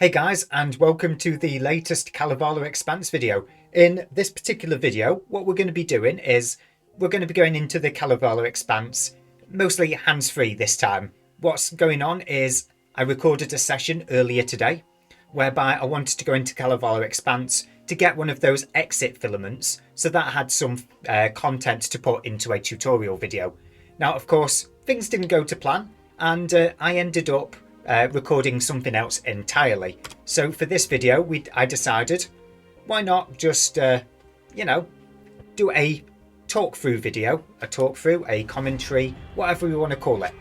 Hey guys, and welcome to the latest Kalevala Expanse video. In this particular video, what we're going to be doing is we're going to be going into the Kalevala Expanse, mostly hands-free this time. What's going on is I recorded a session earlier today whereby I wanted to go into Kalevala Expanse to get one of those exit filaments, so that had some content to put into a tutorial video. Now, of course, things didn't go to plan, and I ended up recording something else entirely. So for this video, I decided, why not just, do a talk through video, a commentary, whatever we want to call it.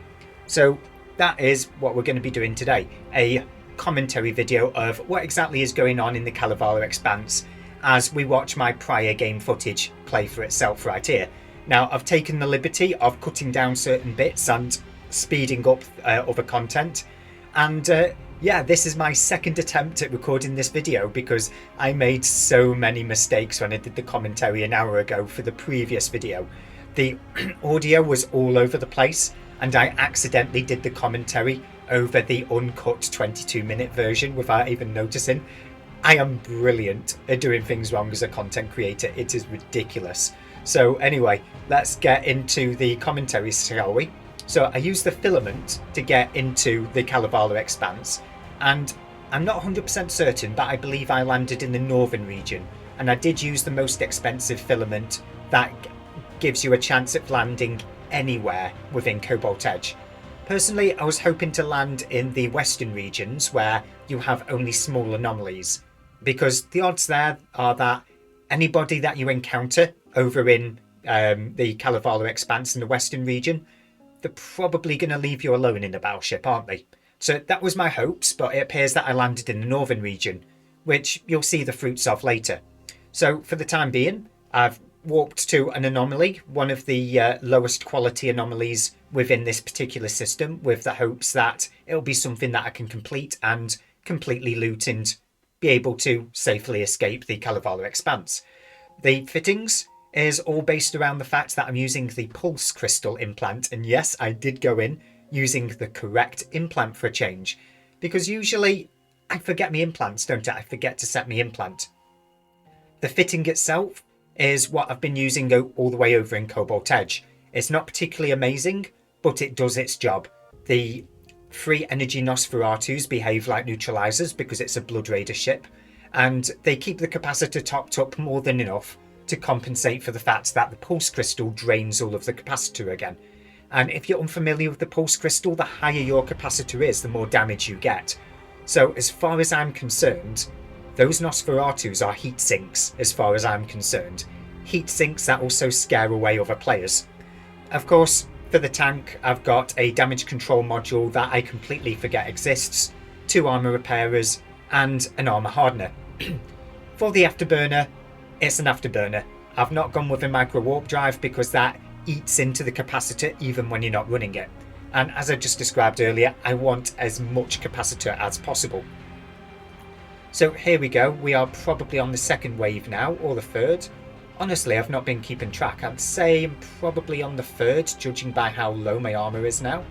So that is what we're going to be doing today, a commentary video of what exactly is going on in the Kalevala Expanse as we watch my prior game footage play for itself right here. Now, I've taken the liberty of cutting down certain bits and speeding up other content. And yeah, this is my second attempt at recording this video because I made so many mistakes when I did the commentary an hour ago for the previous video. The audio was all over the place and I accidentally did the commentary over the uncut 22-minute version without even noticing. I am brilliant at doing things wrong as a content creator. It is ridiculous. So anyway, let's get into the commentary, shall we? So I used the filament to get into the Kalevala Expanse, and I'm not 100% certain, but I believe I landed in the northern region, and I did use the most expensive filament that gives you a chance at landing anywhere within Cobalt Edge. Personally, I was hoping to land in the western regions where you have only small anomalies, because the odds there are that anybody that you encounter over in the Kalevala Expanse in the western region, they're probably going to leave you alone in the battleship, aren't they? So that was my hopes, but it appears that I landed in the northern region, which you'll see the fruits of later. So for the time being, I've warped to an anomaly, one of the lowest quality anomalies within this particular system, with the hopes that it'll be something that I can complete and completely loot and be able to safely escape the Kalevala Expanse. The fittings is all based around the fact that I'm using the pulse crystal implant, and yes, I did go in using the correct implant for a change, because usually I forget my implants, don't I? I forget to set my implant. The fitting itself is what I've been using all the way over in Cobalt Edge. It's not particularly amazing, but it does its job. The 3 energy Nosferatus behave like neutralizers because it's a Blood Raider ship, and they keep the capacitor topped up more than enough to compensate for the fact that the pulse crystal drains all of the capacitor again. And if you're unfamiliar with the pulse crystal, the higher your capacitor is, the more damage you get. So as far as I'm concerned, those Nosferatus are heat sinks as far as I'm concerned. Heat sinks that also scare away other players. Of course, for the tank, I've got a damage control module that I completely forget exists, 2 armor repairers, and an armor hardener. For the afterburner, it's an afterburner. I've not gone with a micro warp drive because that eats into the capacitor even when you're not running it. And as I just described earlier, I want as much capacitor as possible. So here we go. We are probably on the second wave now, or the third. Honestly, I've not been keeping track. I'd say I'm probably on the third, judging by how low my armor is now.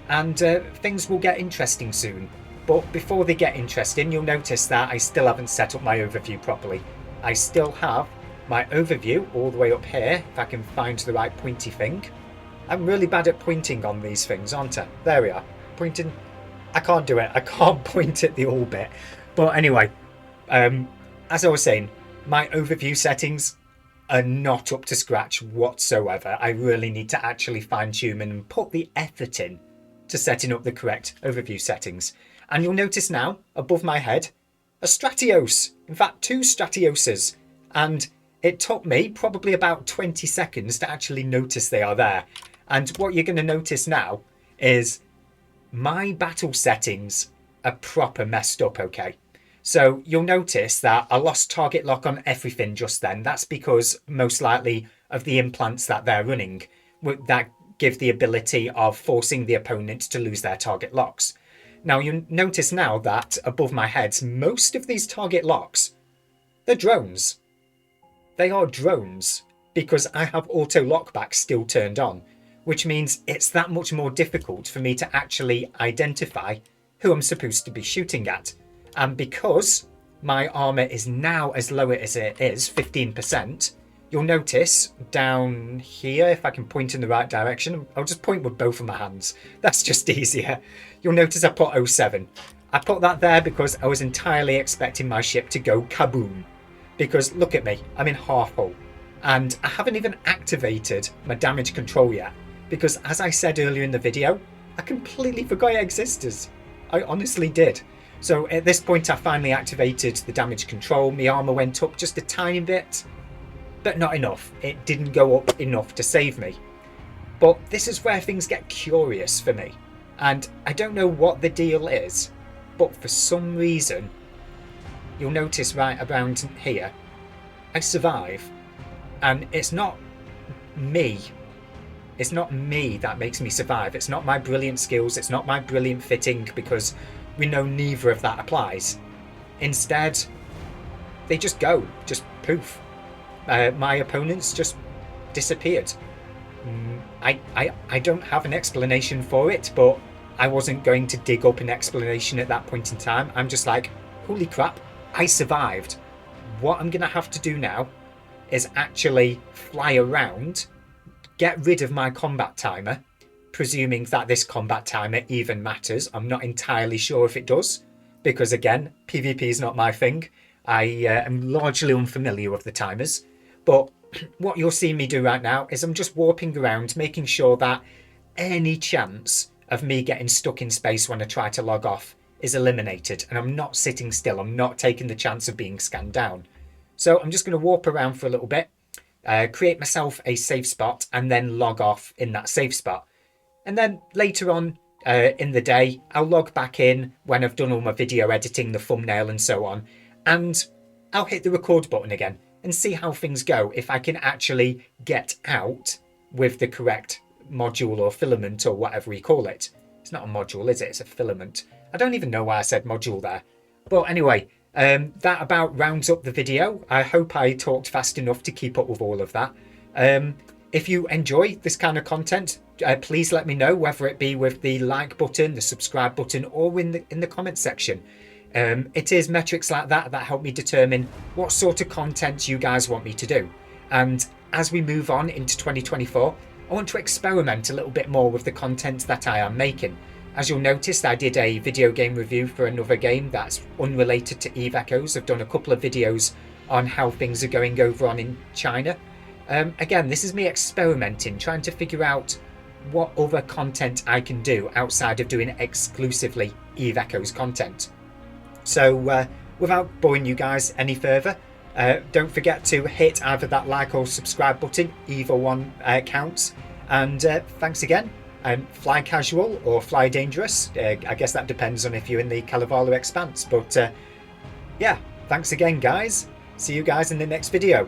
And things will get interesting soon. But before they get interesting, you'll notice that I still haven't set up my overview properly. I still have my overview all the way up here, if I can find the right pointy thing. I'm really bad at pointing on these things, aren't I? There we are. Pointing. I can't do it. I can't point at the orbit. But anyway, as I was saying, my overview settings are not up to scratch whatsoever. I really need to actually fine-tune and put the effort in to setting up the correct overview settings. And you'll notice now, above my head, a Stratios, in fact 2 Stratioses, and it took me probably about 20 seconds to actually notice they are there. And what you're going to notice now is my battle settings are proper messed up, okay? So you'll notice that I lost target lock on everything just then. That's because most likely of the implants that they're running that give the ability of forcing the opponent to lose their target locks. Now, you notice now that above my head, most of these target locks, they're drones. They are drones because I have auto lockback still turned on, which means it's that much more difficult for me to actually identify who I'm supposed to be shooting at. And because my armour is now as low as it is, 15%, you'll notice down here, if I can point in the right direction, I'll just point with both of my hands. That's just easier. You'll notice I put 07. I put that there because I was entirely expecting my ship to go kaboom. Because look at me, I'm in half hull. And I haven't even activated my damage control yet. Because as I said earlier in the video, I completely forgot it existed. I honestly did. So at this point I finally activated the damage control. My armour went up just a tiny bit. But not enough. It didn't go up enough to save me. But this is where things get curious for me. And I don't know what the deal is. But for some reason, you'll notice right around here, I survive. And it's not me. It's not me that makes me survive. It's not my brilliant skills. It's not my brilliant fitting, because we know neither of that applies. Instead, they just go. Just poof. My opponents just disappeared. I don't have an explanation for it, but I wasn't going to dig up an explanation at that point in time. I'm just like, holy crap, I survived. What I'm going to have to do now is actually fly around, get rid of my combat timer, presuming that this combat timer even matters. I'm not entirely sure if it does, because again, PvP is not my thing. I am largely unfamiliar with the timers. But what you'll see me do right now is I'm just warping around, making sure that any chance of me getting stuck in space when I try to log off is eliminated. And I'm not sitting still. I'm not taking the chance of being scanned down. So I'm just going to warp around for a little bit, create myself a safe spot, and then log off in that safe spot. And then later on in the day, I'll log back in when I've done all my video editing, the thumbnail and so on. And I'll hit the record button again and see how things go, if I can actually get out with the correct module or filament or whatever we call it. It's not a module, is it? It's a filament. I don't even know why I said module there. But anyway, that about rounds up the video. I hope I talked fast enough to keep up with all of that. If you enjoy this kind of content, please let me know, whether it be with the like button, the subscribe button, or in the comment section. It is metrics like that that help me determine what sort of content you guys want me to do. And as we move on into 2024, I want to experiment a little bit more with the content that I am making. As you'll notice, I did a video game review for another game that's unrelated to Eve Echoes. I've done a couple of videos on how things are going over on in China. Again, this is me experimenting, trying to figure out what other content I can do outside of doing exclusively Eve Echoes content. So without boring you guys any further, don't forget to hit either that like or subscribe button. Either one counts. And thanks again. Fly casual or fly dangerous. I guess that depends on if you're in the Kalevala Expanse. But yeah, thanks again, guys. See you guys in the next video.